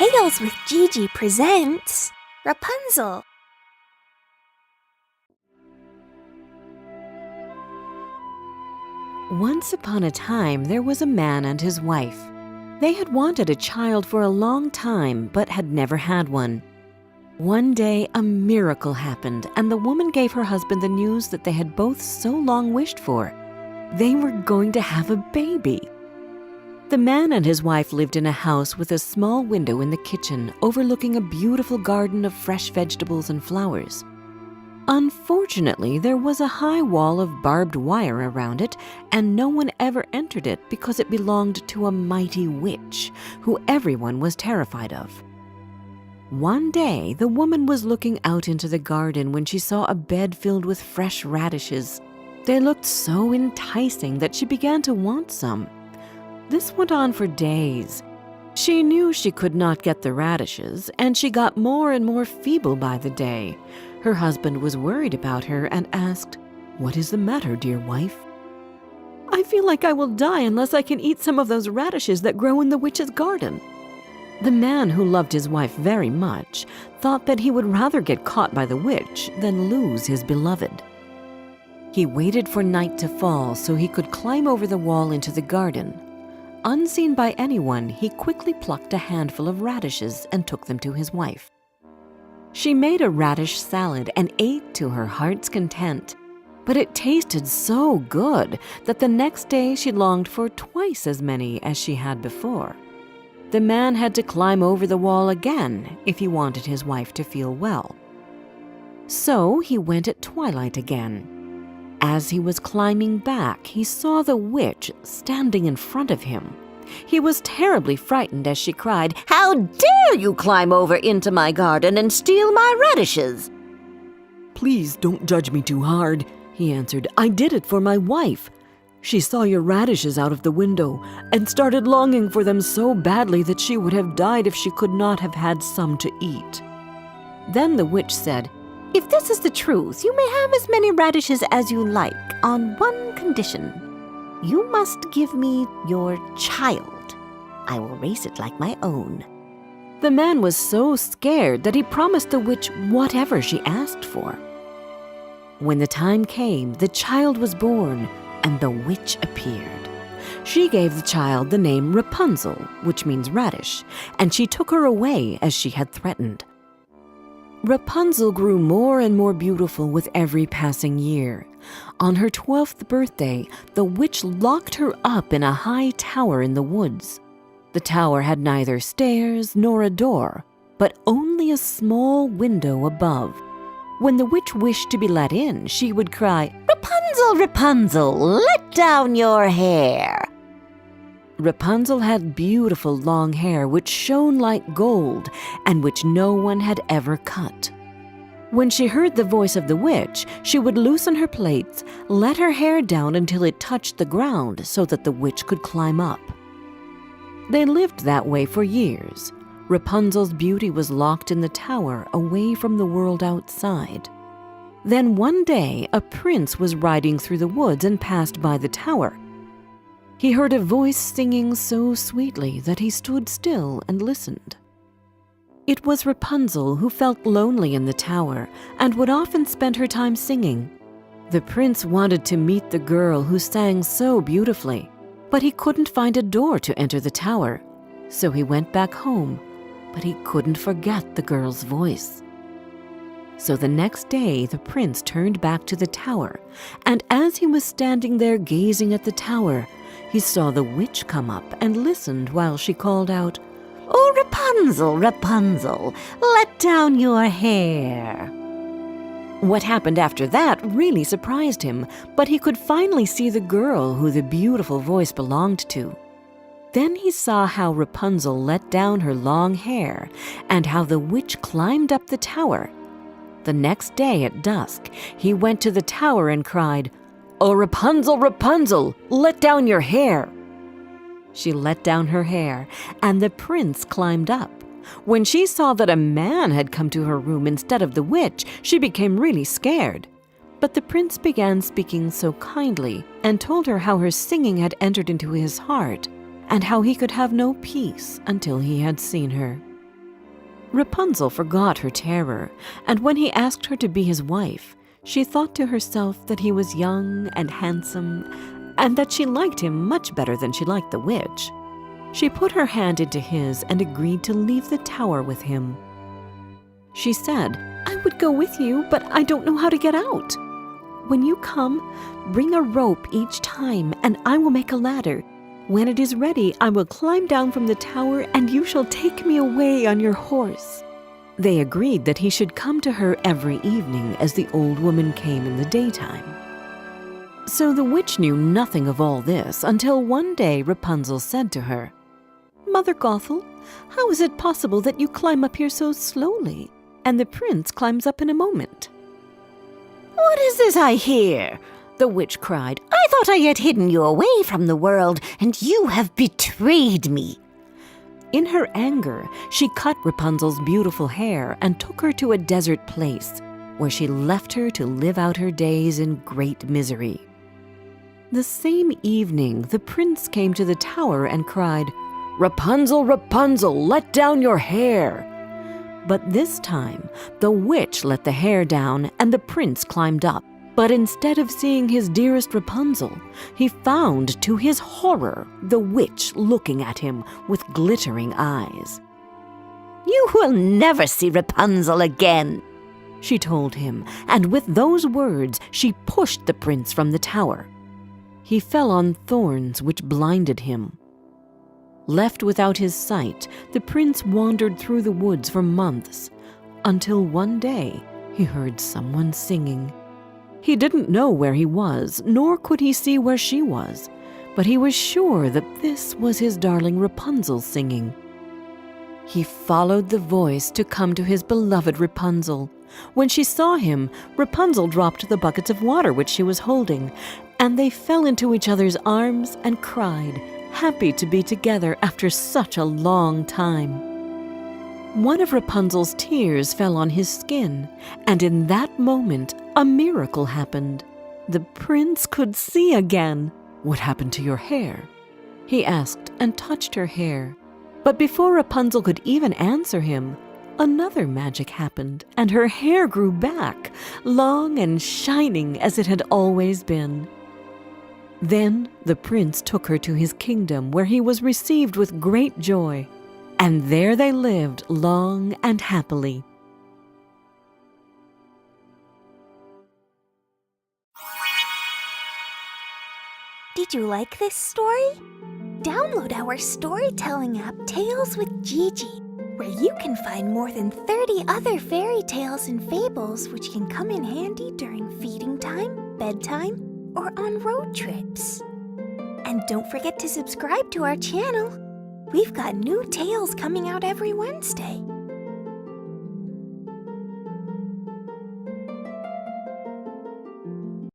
Tales with Gigi presents Rapunzel. Once upon a time, there was a man and his wife. They had wanted a child for a long time, but had never had one. One day, a miracle happened, and the woman gave her husband the news that they had both so long wished for. They were going to have a baby. The man and his wife lived in a house with a small window in the kitchen overlooking a beautiful garden of fresh vegetables and flowers. Unfortunately, there was a high wall of barbed wire around it, and no one ever entered it because it belonged to a mighty witch, who everyone was terrified of. One day, the woman was looking out into the garden when she saw a bed filled with fresh radishes. They looked so enticing that she began to want some. This went on for days. She knew she could not get the radishes, and she got more and more feeble by the day. Her husband was worried about her and asked, "What is the matter, dear wife?" "I feel like I will die unless I can eat some of those radishes that grow in the witch's garden." The man, who loved his wife very much, thought that he would rather get caught by the witch than lose his beloved. He waited for night to fall so he could climb over the wall into the garden. Unseen by anyone, he quickly plucked a handful of radishes and took them to his wife. She made a radish salad and ate to her heart's content, but it tasted so good that the next day she longed for twice as many as she had before. The man had to climb over the wall again if he wanted his wife to feel well. So he went at twilight again. As he was climbing back, he saw the witch standing in front of him. He was terribly frightened as she cried, "How dare you climb over into my garden and steal my radishes?" "Please don't judge me too hard," he answered. "I did it for my wife. She saw your radishes out of the window and started longing for them so badly that she would have died if she could not have had some to eat." Then the witch said, "If this is the truth, you may have as many radishes as you like, on one condition. You must give me your child. I will raise it like my own." The man was so scared that he promised the witch whatever she asked for. When the time came, the child was born, and the witch appeared. She gave the child the name Rapunzel, which means radish, and she took her away as she had threatened. Rapunzel grew more and more beautiful with every passing year. On her 12th birthday, the witch locked her up in a high tower in the woods. The tower had neither stairs nor a door, but only a small window above. When the witch wished to be let in, she would cry, "Rapunzel, Rapunzel, let down your hair." Rapunzel had beautiful long hair which shone like gold and which no one had ever cut. When she heard the voice of the witch, she would loosen her plaits, let her hair down until it touched the ground so that the witch could climb up. They lived that way for years. Rapunzel's beauty was locked in the tower away from the world outside. Then one day, a prince was riding through the woods and passed by the tower. He heard a voice singing so sweetly that he stood still and listened. It was Rapunzel, who felt lonely in the tower and would often spend her time singing. The prince wanted to meet the girl who sang so beautifully, but he couldn't find a door to enter the tower. So he went back home, but he couldn't forget the girl's voice. So the next day, the prince turned back to the tower, and as he was standing there gazing at the tower, he saw the witch come up and listened while she called out, "Oh, Rapunzel, Rapunzel, let down your hair." What happened after that really surprised him, but he could finally see the girl who the beautiful voice belonged to. Then he saw how Rapunzel let down her long hair and how the witch climbed up the tower. The next day at dusk, he went to the tower and cried, "Oh, Rapunzel, Rapunzel, let down your hair." She let down her hair, and the prince climbed up. When she saw that a man had come to her room instead of the witch, she became really scared. But the prince began speaking so kindly and told her how her singing had entered into his heart and how he could have no peace until he had seen her. Rapunzel forgot her terror, and when he asked her to be his wife, she thought to herself that he was young and handsome, and that she liked him much better than she liked the witch. She put her hand into his and agreed to leave the tower with him. She said, "I would go with you, but I don't know how to get out. When you come, bring a rope each time, and I will make a ladder. When it is ready, I will climb down from the tower, and you shall take me away on your horse." They agreed that he should come to her every evening as the old woman came in the daytime. So the witch knew nothing of all this until one day Rapunzel said to her, "Mother Gothel, how is it possible that you climb up here so slowly, and the prince climbs up in a moment?" "What is this I hear?" the witch cried. "I thought I had hidden you away from the world, and you have betrayed me." In her anger, she cut Rapunzel's beautiful hair and took her to a desert place, where she left her to live out her days in great misery. The same evening, the prince came to the tower and cried, "Rapunzel, Rapunzel, let down your hair!" But this time, the witch let the hair down and the prince climbed up. But instead of seeing his dearest Rapunzel, he found, to his horror, the witch looking at him with glittering eyes. "You will never see Rapunzel again," she told him, and with those words she pushed the prince from the tower. He fell on thorns which blinded him. Left without his sight, the prince wandered through the woods for months, until one day he heard someone singing. He didn't know where he was, nor could he see where she was, but he was sure that this was his darling Rapunzel singing. He followed the voice to come to his beloved Rapunzel. When she saw him, Rapunzel dropped the buckets of water which she was holding, and they fell into each other's arms and cried, happy to be together after such a long time. One of Rapunzel's tears fell on his skin, and in that moment a miracle happened. The prince could see again. "What happened to your hair?" he asked, and touched her hair. But before Rapunzel could even answer him, another magic happened, and her hair grew back, long and shining as it had always been. Then the prince took her to his kingdom, where he was received with great joy, and there they lived long and happily. Did you like this story? Download our storytelling app, Tales with Gigi, where you can find more than 30 other fairy tales and fables which can come in handy during feeding time, bedtime, or on road trips. And don't forget to subscribe to our channel. We've got new tales coming out every Wednesday.